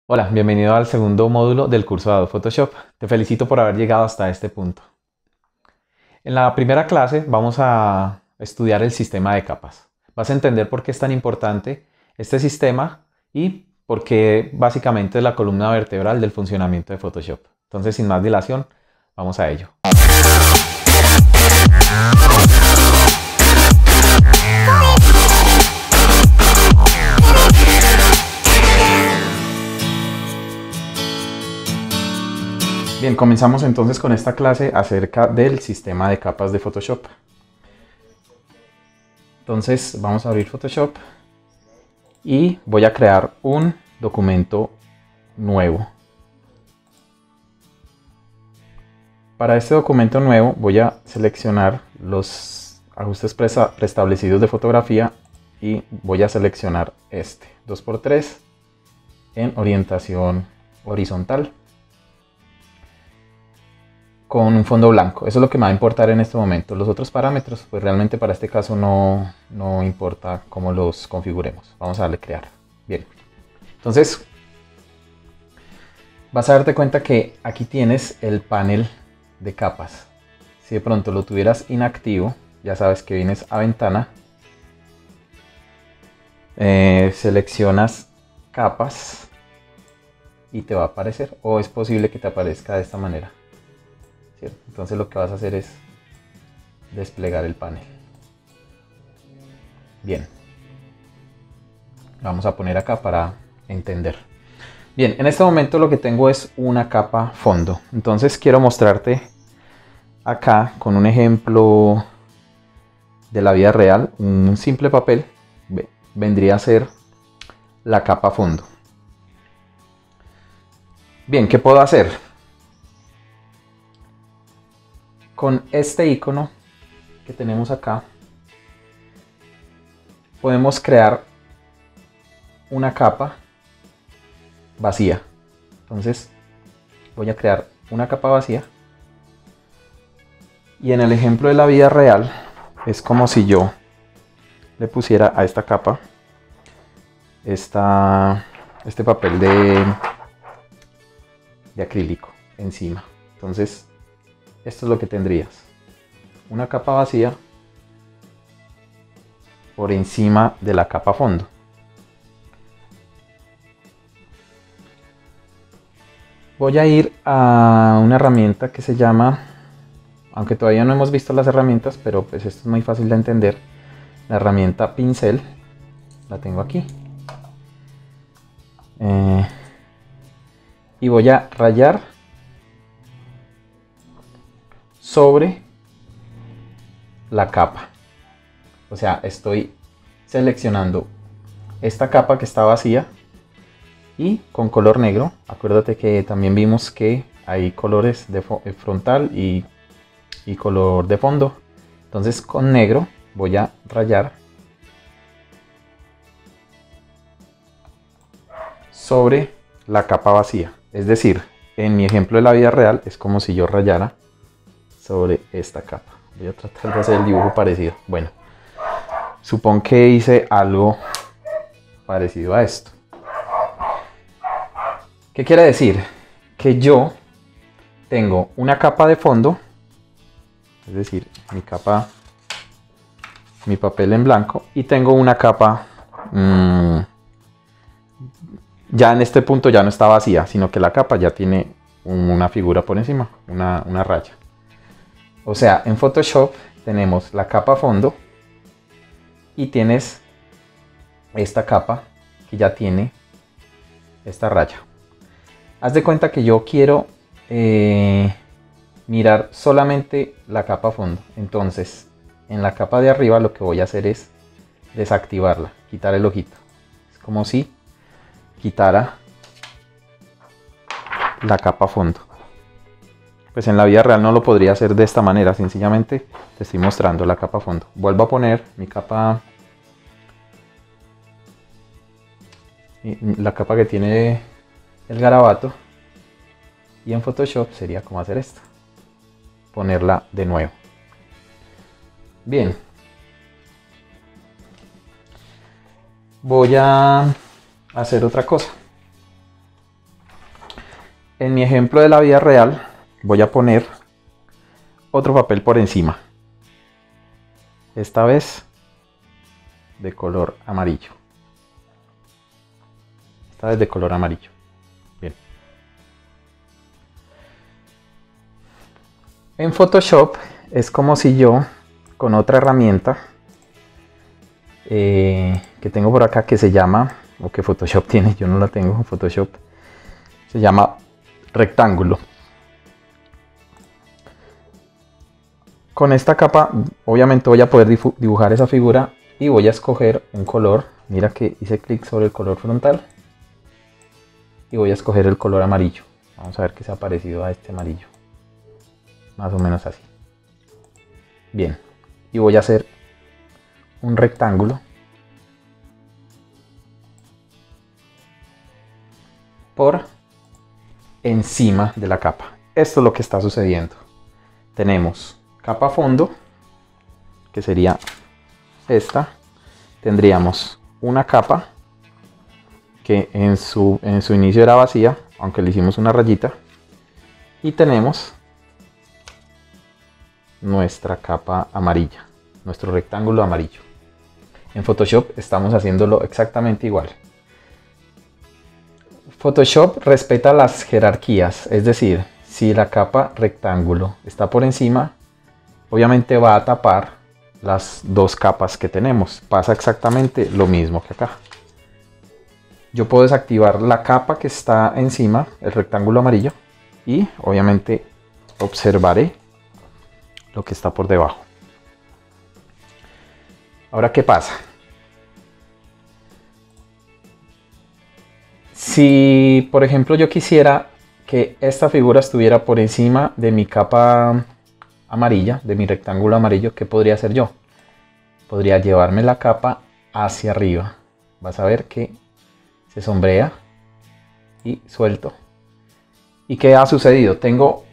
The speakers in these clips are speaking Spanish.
Hola, bienvenido al segundo módulo del curso de Adobe Photoshop. Te felicito por haber llegado hasta este punto. En la primera clase vamos a estudiar el sistema de capas. Vas a entender por qué es tan importante este sistema y por qué básicamente es la columna vertebral del funcionamiento de Photoshop. Entonces, sin más dilación, vamos a ello. Bien, comenzamos entonces con esta clase acerca del sistema de capas de Photoshop. Entonces vamos a abrir Photoshop y voy a crear un documento nuevo. Para este documento nuevo voy a seleccionar los ajustes preestablecidos de fotografía y voy a seleccionar este 2×3 en orientación horizontal con un fondo blanco. Eso es lo que me va a importar en este momento. Los otros parámetros, pues realmente para este caso no importa cómo los configuremos. Vamos a darle crear. Bien. Entonces, vas a darte cuenta que aquí tienes el panel de capas. Si de pronto lo tuvieras inactivo, ya sabes que vienes a ventana, seleccionas capas y te va a aparecer, o es posible que te aparezca de esta manera. ¿Cierto? Entonces lo que vas a hacer es desplegar el panel. Bien, vamos a poner acá para entender. Bien, en este momento lo que tengo es una capa fondo. Entonces quiero mostrarte acá con un ejemplo de la vida real. Un simple papel vendría a ser la capa fondo. Bien, ¿qué puedo hacer? Con este icono que tenemos acá, podemos crear una capa vacía. Entonces voy a crear una capa vacía. Y en el ejemplo de la vida real, es como si yo le pusiera a esta capa este papel de acrílico encima. Entonces, esto es lo que tendrías: una capa vacía por encima de la capa fondo. Voy a ir a una herramienta que se llama, aunque todavía no hemos visto las herramientas, pero pues esto es muy fácil de entender, la herramienta pincel. La tengo aquí. Y voy a rayar sobre la capa. O sea, estoy seleccionando esta capa que está vacía y con color negro. Acuérdate que también vimos que hay colores de frontal y color de fondo. Entonces con negro voy a rayar sobre la capa vacía. Es decir, en mi ejemplo de la vida real es como si yo rayara sobre esta capa. Voy a tratar de hacer el dibujo parecido. Bueno, supongo que hice algo parecido a esto. ¿Qué quiere decir? Que yo tengo una capa de fondo, es decir, mi papel en blanco, y tengo una capa, ya en este punto ya no está vacía, sino que la capa ya tiene una figura por encima, una raya. O sea, en Photoshop tenemos la capa fondo y tienes esta capa que ya tiene esta raya. Haz de cuenta que yo quiero mirar solamente la capa fondo. Entonces, en la capa de arriba lo que voy a hacer es desactivarla, quitar el ojito. Es como si quitara la capa fondo. Pues en la vida real no lo podría hacer de esta manera, sencillamente te estoy mostrando la capa fondo. Vuelvo a poner mi capa, la capa que tiene el garabato, y en Photoshop sería como hacer esto, ponerla de nuevo. Bien, voy a hacer otra cosa. En mi ejemplo de la vida real voy a poner otro papel por encima. Esta vez de color amarillo. Esta vez de color amarillo. Bien. En Photoshop es como si yo con otra herramienta que tengo por acá, que se llama, o que Photoshop tiene, yo no la tengo en Photoshop, se llama rectángulo. Con esta capa obviamente voy a poder dibujar esa figura y voy a escoger un color. Mira que hice clic sobre el color frontal y voy a escoger el color amarillo. Vamos a ver que sea parecido a este amarillo, más o menos así. Bien, y voy a hacer un rectángulo por encima de la capa. Esto es lo que está sucediendo. Tenemos capa fondo, que sería esta. Tendríamos una capa que en su inicio era vacía, aunque le hicimos una rayita, y tenemos nuestra capa amarilla, nuestro rectángulo amarillo. En Photoshop estamos haciéndolo exactamente igual. Photoshop respeta las jerarquías, es decir, si la capa rectángulo está por encima, obviamente va a tapar las dos capas que tenemos. Pasa exactamente lo mismo que acá. Yo puedo desactivar la capa que está encima, el rectángulo amarillo, y obviamente observaré lo que está por debajo. Ahora, ¿qué pasa? Si, por ejemplo, yo quisiera que esta figura estuviera por encima de mi capa amarilla, de mi rectángulo amarillo, ¿qué podría hacer yo? Podría llevarme la capa hacia arriba. Vas a ver que se sombrea y suelto. ¿Y qué ha sucedido? Tengo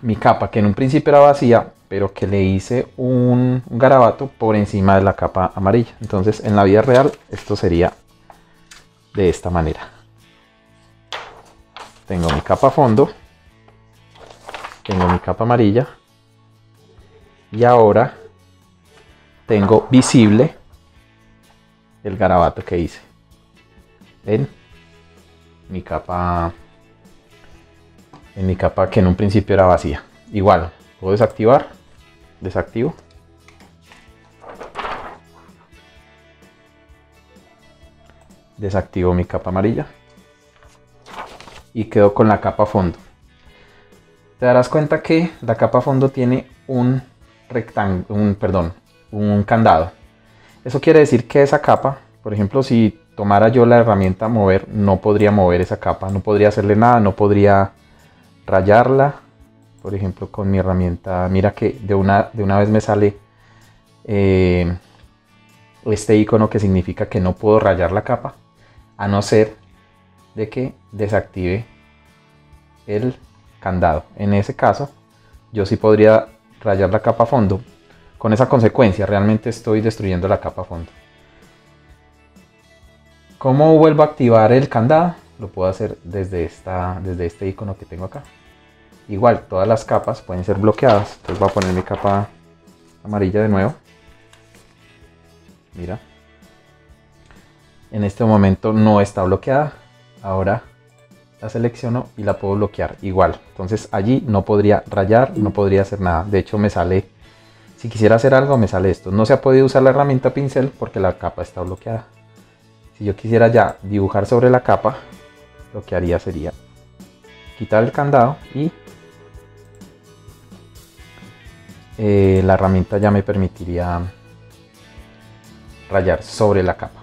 mi capa que en un principio era vacía, pero que le hice un garabato por encima de la capa amarilla. Entonces en la vida real esto sería de esta manera. Tengo mi capa fondo, tengo mi capa amarilla, y ahora tengo visible el garabato que hice en mi capa que en un principio era vacía. Igual puedo desactivar, desactivo, desactivo mi capa amarilla y quedo con la capa fondo. Te darás cuenta que la capa fondo tiene un candado. Eso quiere decir que esa capa, por ejemplo, si tomara yo la herramienta mover, no podría mover esa capa, no podría hacerle nada, no podría rayarla. Por ejemplo, con mi herramienta, mira que de una vez me sale este icono que significa que no puedo rayar la capa, a no ser de que desactive el candado. En ese caso, yo sí podría rayar la capa fondo. Con esa consecuencia, realmente estoy destruyendo la capa fondo. ¿Cómo vuelvo a activar el candado? Lo puedo hacer desde este icono que tengo acá. Igual, todas las capas pueden ser bloqueadas. Entonces voy a poner mi capa amarilla de nuevo. Mira. En este momento no está bloqueada. Ahora la selecciono y la puedo bloquear. Igual. Entonces allí no podría rayar, no podría hacer nada. De hecho me sale, si quisiera hacer algo me sale esto. No se ha podido usar la herramienta pincel porque la capa está bloqueada. Si yo quisiera ya dibujar sobre la capa, lo que haría sería quitar el candado y la herramienta ya me permitiría rayar sobre la capa.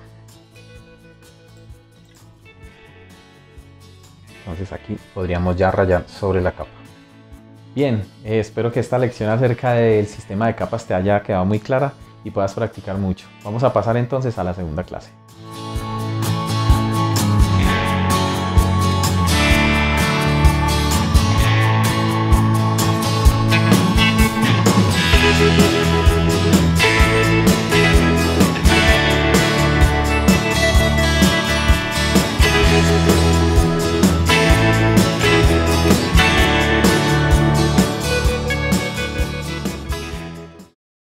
Entonces aquí podríamos ya rayar sobre la capa. Bien, espero que esta lección acerca del sistema de capas te haya quedado muy clara y puedas practicar mucho. Vamos a pasar entonces a la segunda clase.